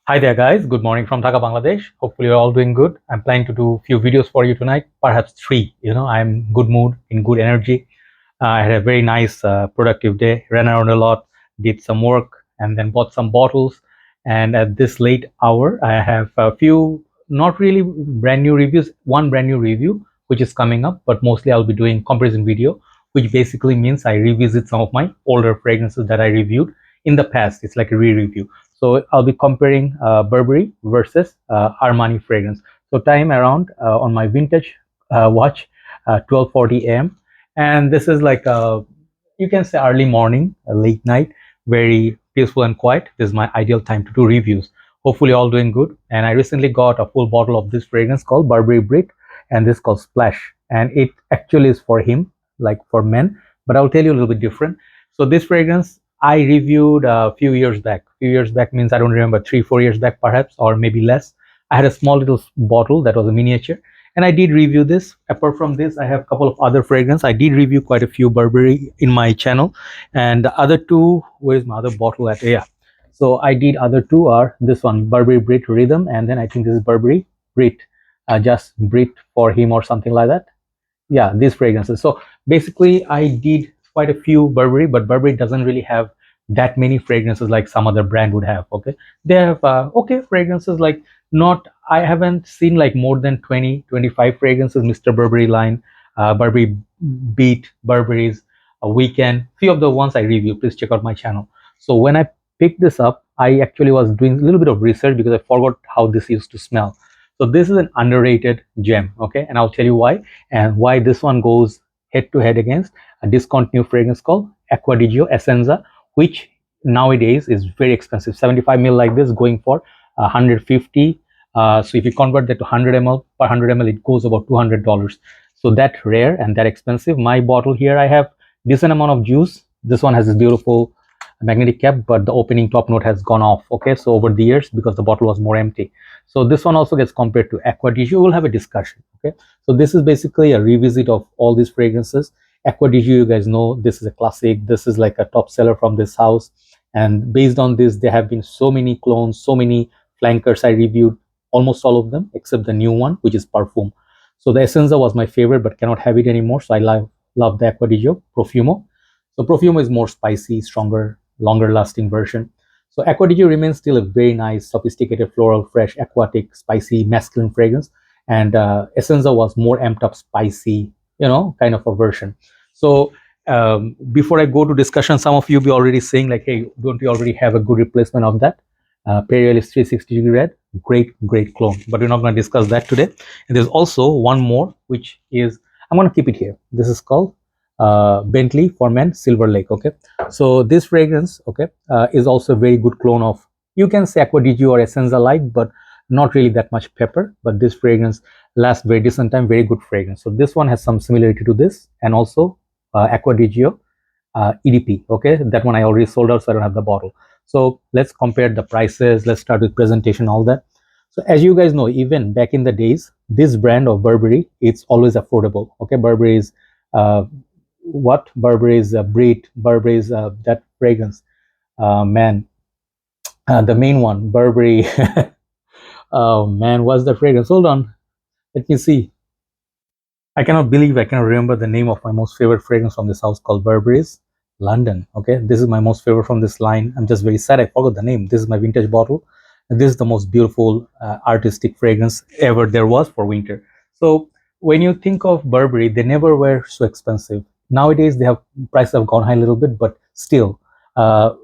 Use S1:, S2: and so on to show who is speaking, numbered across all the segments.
S1: Hi there guys, good morning from Dhaka, Bangladesh. Hopefully you're all doing good. I'm planning to do a few videos for you tonight, perhaps three. I'm good mood, in good energy. I had a very nice productive day, ran around a lot, did some work and then bought some bottles. And at this late hour, I have a few not really brand new reviews, one brand new review which is coming up, but mostly I'll be doing comparison video, which basically means I revisit some of my older fragrances that I reviewed in the past. It's like a re-review. So I'll be comparing Burberry versus Armani fragrance. So time around on my vintage watch, 12:40 a.m. And this is like you can say early morning, a late night, very peaceful and quiet. This is my ideal time to do reviews. Hopefully all doing good. And I recently got a full bottle of this fragrance called Burberry Brit, and this called Splash. And it actually is for him, like for men, but I'll tell you a little bit different. So this fragrance I reviewed a few years back. Few years back means I don't remember, 3-4 years back perhaps, or maybe less. I had a small little bottle that was a miniature, and I did review this. Apart from this, I have a couple of other fragrance. I did review quite a few Burberry in my channel, and the other two, where's my other bottle at? Yeah, so I did other two are this one, Burberry Brit Rhythm, and then I think this is Burberry Brit, just Brit for him or something like that. Yeah, these fragrances. So basically I did quite a few Burberry, but Burberry doesn't really have that many fragrances like some other brand would have. Okay, they have okay fragrances, like not, I haven't seen like more than 20-25 fragrances. Mr. Burberry line, Burberry Beat, Burberry's Weekend, few of the ones I review. Please check out my channel. So when I picked this up, I actually was doing a little bit of research because I forgot how this used to smell. So this is an underrated gem. Okay, and I'll tell you why, and why this one goes head to head against a discontinued fragrance called Acqua Di Gio Essenza, which nowadays is very expensive. 75 ml like this going for 150. So if you convert that to 100 ml, per 100 ml it goes about $200. So that rare and that expensive. My bottle here, I have decent amount of juice. This one has this beautiful magnetic cap, but the opening top note has gone off. Okay, so over the years, because the bottle was more empty. So this one also gets compared to Acqua Di Gio. We'll have a discussion. Okay, so this is basically a revisit of all these fragrances. Acqua Di Gio, you guys know, this is a classic. This is like a top seller from this house, and based on this, there have been so many clones, so many flankers. I reviewed almost all of them except the new one, which is Perfume. So the Essenza was my favorite, but cannot have it anymore. So I love the Acqua Di Gio Profumo. So Profumo is more spicy, stronger, longer lasting version. So Acqua Di Gio remains still a very nice, sophisticated, floral, fresh, aquatic, spicy, masculine fragrance. And Essenza was more amped up, spicy, kind of a version. So before I go to discussion, some of you be already saying like, hey, don't we already have a good replacement of that? Periolis 360 Red, great clone. But we're not going to discuss that today. And there's also one more, which is, I'm going to keep it here. This is called Bentley for Men Silver Lake. Okay, so this fragrance, okay, is also a very good clone of, you can say Acqua Di Gio or Essenza like, but not really that much pepper. But this fragrance lasts very decent time, very good fragrance. So this one has some similarity to this, and also Acqua Di Gio EDP. Okay, that one I already sold out, so I don't have the bottle. So let's compare the prices. Let's start with presentation, all that. So as you guys know, even back in the days, this brand of Burberry, it's always affordable. Okay, Burberry's Burberry's Brit, Burberry's that fragrance, man, the main one, Burberry. Oh man, what's the fragrance? Hold on, let me see. I cannot believe I cannot remember the name of my most favorite fragrance from this house called Burberry's London. Okay, this is my most favorite from this line. I'm just very sad I forgot the name. This is my vintage bottle. And this is the most beautiful artistic fragrance ever there was for winter. So when you think of Burberry, they never were so expensive. Nowadays they have, prices have gone high a little bit, but still,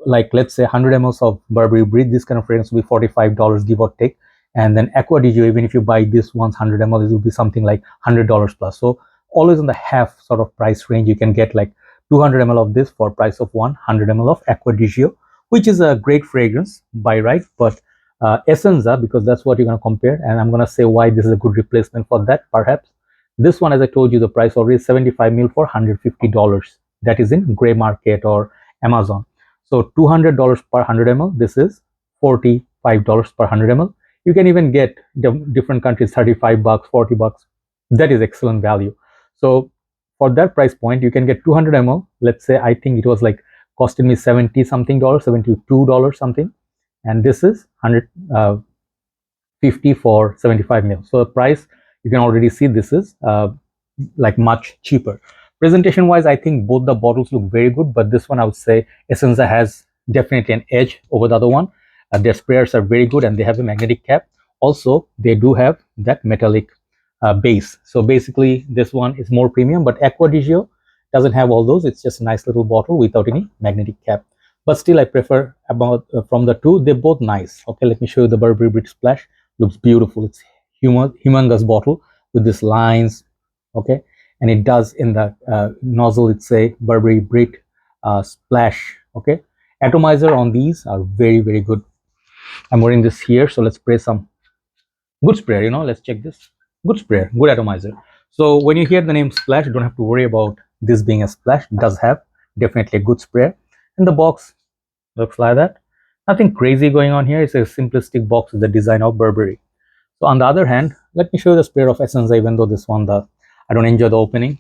S1: like let's say 100 ml of Burberry Brit, this kind of fragrance will be $45 give or take. And then Acqua Di Gio, even if you buy this one's 100 ml, it will be something like $100 plus. So always in the half sort of price range, you can get like 200 ml of this for price of 100 ml of Acqua Di Gio, which is a great fragrance by right. But Essenza, because that's what you're going to compare, and I'm going to say why this is a good replacement for that. Perhaps this one, as I told you, the price already is 75 ml for $150. That is in gray market or Amazon. So $200 per 100 ml. This is $45 per 100 ml. You can even get different countries 35 bucks, 40 bucks. That is excellent value. So for that price point, you can get 200 ml. Let's say I think it was like costing me 70 something dollars, $72 something. and this is 150 for 75 mil. So the price, you can already see this is like much cheaper. Presentation wise, I think both the bottles look very good, but this one I would say Essenza has definitely an edge over the other one. Their sprayers are very good and they have a magnetic cap. Also, they do have that metallic base. So basically, this one is more premium, but Acqua Di Gio doesn't have all those. It's just a nice little bottle without any magnetic cap. But still, I prefer about from the two. They're both nice. Okay, let me show you the Burberry Brit Splash. Looks beautiful. It's humongous bottle with these lines. Okay, and it does in the nozzle. It's a Burberry Brit Splash. Okay, atomizer on these are very, very good. I'm wearing this here, so let's spray some good sprayer. Let's check this. Good sprayer, good atomizer. So when you hear the name Splash, you don't have to worry about this being a splash. It does have definitely a good sprayer. And the box looks like that. Nothing crazy going on here. It's a simplistic box with the design of Burberry. So on the other hand, let me show you the sprayer of Essenza, even though this one, I don't enjoy the opening.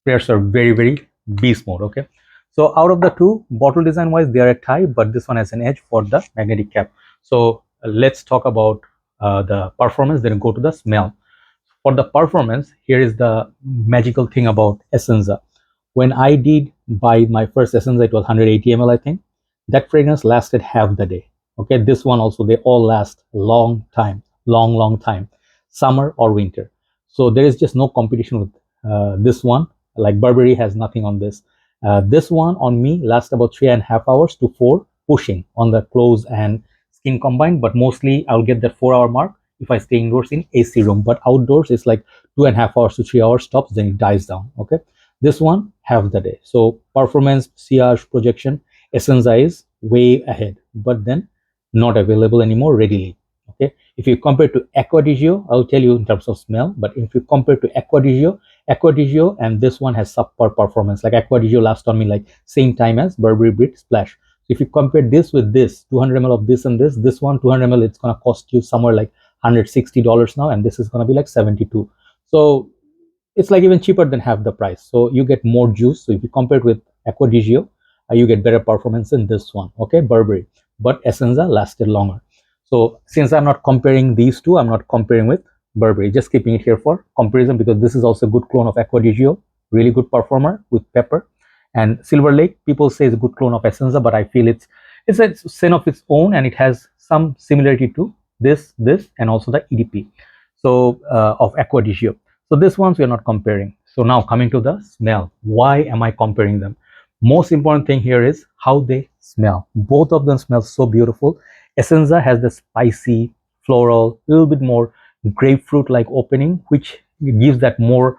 S1: Sprayers are very, very beast mode. Okay. So out of the two, bottle design wise, they are a tie, but this one has an edge for the magnetic cap. So let's talk about the performance, then go to the smell. For the performance, here is the magical thing about Essenza. When I did buy my first Essenza, it was 180 ml, I think. That fragrance lasted half the day. Okay, this one also, they all last a long time, long time, summer or winter. So there is just no competition with this one. Like Burberry has nothing on this. This one on me lasts about 3.5 hours to 4 pushing on the clothes and skin combined, but mostly I'll get that 4-hour mark if I stay indoors in AC room, but outdoors it's like 2.5 hours to 3 hours tops, then it dies down. Okay, this one half the day. So performance, sillage, projection, Essenza is way ahead, but then not available anymore readily. Okay, if you compare to Acqua Di Gio, I'll tell you in terms of smell, but if you compare to Acqua Di Gio and this one has subpar performance. Like Acqua Di Gio lasts on me like same time as Burberry Brit Splash. So if you compare this with this, 200 ml of this and this one 200 ml, it's gonna cost you somewhere like $160 now, and this is gonna be like 72. So it's like even cheaper than half the price. So you get more juice. So if you compare it with Acqua Di Gio, you get better performance in this one. Okay, Burberry, but Essenza lasted longer. So since I'm not comparing these two, I'm not comparing with Burberry, just keeping it here for comparison, because this is also a good clone of Acqua Di Gio, really good performer with pepper. And Silver Lake, people say is a good clone of Essenza, but I feel it's a scent of its own, and it has some similarity to this, and also the EDP. So of Acqua Di Gio. So this ones we are not comparing. So now coming to the smell, why am I comparing them? Most important thing here is how they smell. Both of them smell so beautiful. Essenza has the spicy, floral, little bit more grapefruit like opening, which gives that more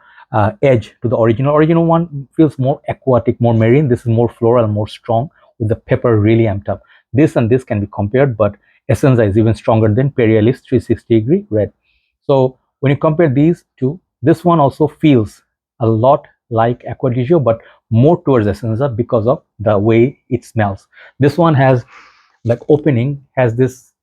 S1: edge to the original. Original one feels more aquatic, more marine. This is more floral, more strong, with the pepper really amped up. This and this can be compared, but Essenza is even stronger than Imperialis 360-degree red. So when you compare these two, this one also feels a lot like Acqua Di Gio, but more towards Essenza because of the way it smells. This one has, like opening, has this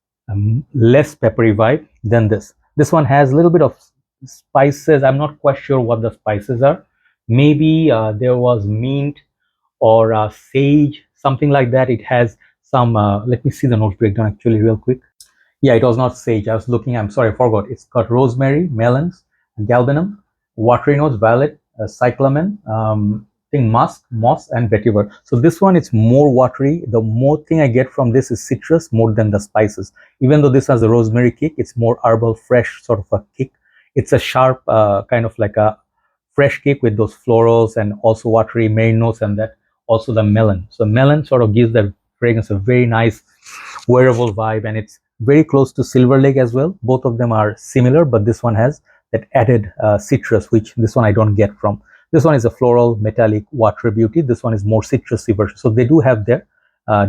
S1: less peppery vibe than this. This one has a little bit of spices. I'm not quite sure what the spices are. Maybe there was mint or sage, something like that. It has some, let me see the notes breakdown actually real quick. Yeah, it was not sage. I was looking, I'm sorry, I forgot. It's got rosemary, melons, galbanum, watery notes, violet, cyclamen, musk, moss, and vetiver. So this one, it's more watery. The more thing I get from this is citrus more than the spices. Even though this has a rosemary kick, it's more herbal, fresh sort of a kick. It's a sharp kind of like a fresh kick with those florals and also watery marine notes, and that also the melon. So melon sort of gives the fragrance a very nice wearable vibe, and it's very close to Silver Lake as well. Both of them are similar, but this one has that added citrus, which this one I don't get from. This one is a floral, metallic, watery beauty. This one is more citrusy version. So they do have their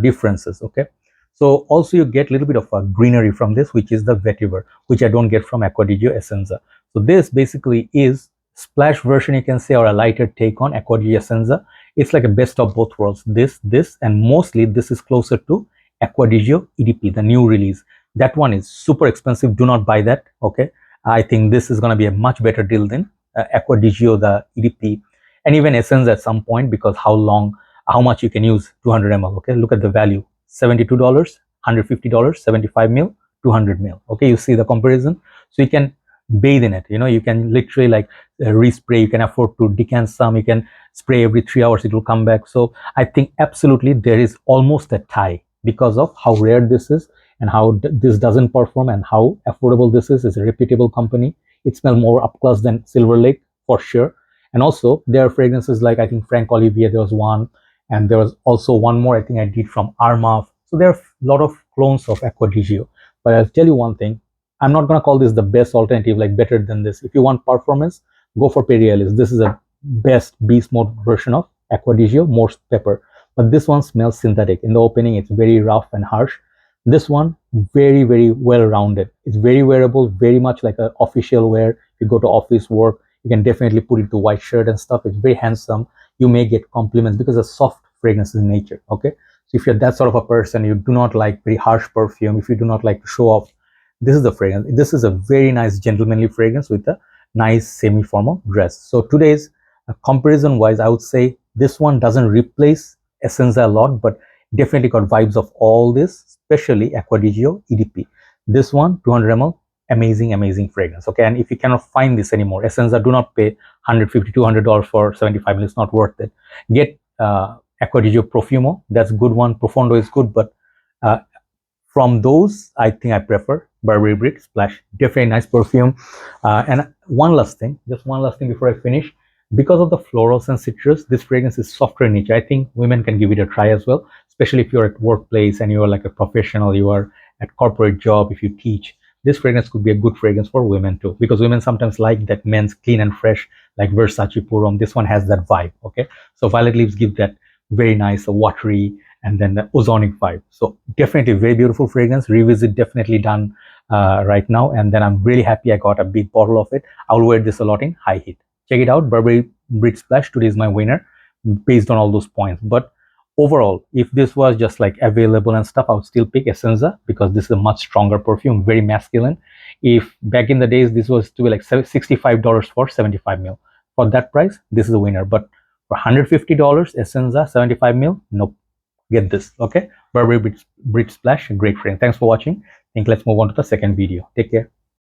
S1: differences. Okay. So also you get a little bit of a greenery from this, which is the vetiver, which I don't get from Acqua Di Gio Essenza. So this basically is splash version, you can say, or a lighter take on Acqua Di Gio Essenza. It's like a best of both worlds. This, and mostly this is closer to Acqua Di Gio EDP, the new release. That one is super expensive. Do not buy that. Okay. I think this is going to be a much better deal than Acqua Di Gio, the EDP, and even Essence at some point, because how much you can use 200 ml. Okay, look at the value, $72. $150, 75 ml, 200 ml. Okay, you see the comparison. So you can bathe in it. You can literally like respray. You can afford to decant some. You can spray every 3 hours, it will come back. So I think absolutely there is almost a tie because of how rare this is and how this doesn't perform and how affordable this is. It's a reputable company. It smells more up close than Silver Lake for sure. And also there are fragrances like I think Frank Olivier, there was one, and there was also one more I think I did from Armaf. So there are a lot of clones of Acqua Di Gio. But I'll tell you one thing, I'm not going to call this the best alternative, like better than this. If you want performance, go for Perielis. This is a best beast mode version of Acqua Di Gio, more pepper. But this one smells synthetic. In the opening, it's very rough and harsh. This one, very, very well rounded. It's very wearable, very much like an official wear. If you go to office work, you can definitely put it to white shirt and stuff. It's very handsome. You may get compliments because it's soft fragrance in nature. Okay. So if you're that sort of a person, you do not like very harsh perfume, if you do not like to show off, this is the fragrance. This is a very nice gentlemanly fragrance with a nice semi-formal dress. So today's comparison wise, I would say this one doesn't replace Essenza a lot, but definitely got vibes of all this, especially Acqua Di Gio EDP. This one, 200 ml, amazing fragrance. Okay, and if you cannot find this anymore, Essenza, do not pay $150, $200 for 75 ml. It's not worth it. Get Acqua Di Gio Profumo. That's good one. Profondo is good, but from those, I think I prefer Burberry Brit Splash. Definitely nice perfume. And one last thing, just one last thing before I finish. Because of the florals and citrus, this fragrance is softer in nature. I think women can give it a try as well, especially if you're at workplace and you're like a professional, you are at corporate job, if you teach. This fragrance could be a good fragrance for women too, because women sometimes like that men's clean and fresh, like Versace Purom. This one has that vibe. Okay, so Violet Leaves give that very nice, watery, and then the ozonic vibe. So definitely very beautiful fragrance. Revisit definitely done right now, and then I'm really happy I got a big bottle of it. I'll wear this a lot in high heat. Check it out, Burberry Brit Splash. Today is my winner based on all those points. But overall, if this was just like available and stuff, I would still pick Essenza because this is a much stronger perfume, very masculine. If back in the days this was to be like $65 for 75 ml, for that price, this is a winner. But for $150, Essenza 75 ml, nope. Get this. Okay, Burberry Brit Splash, great friend. Thanks for watching. I think let's move on to the second video. Take care.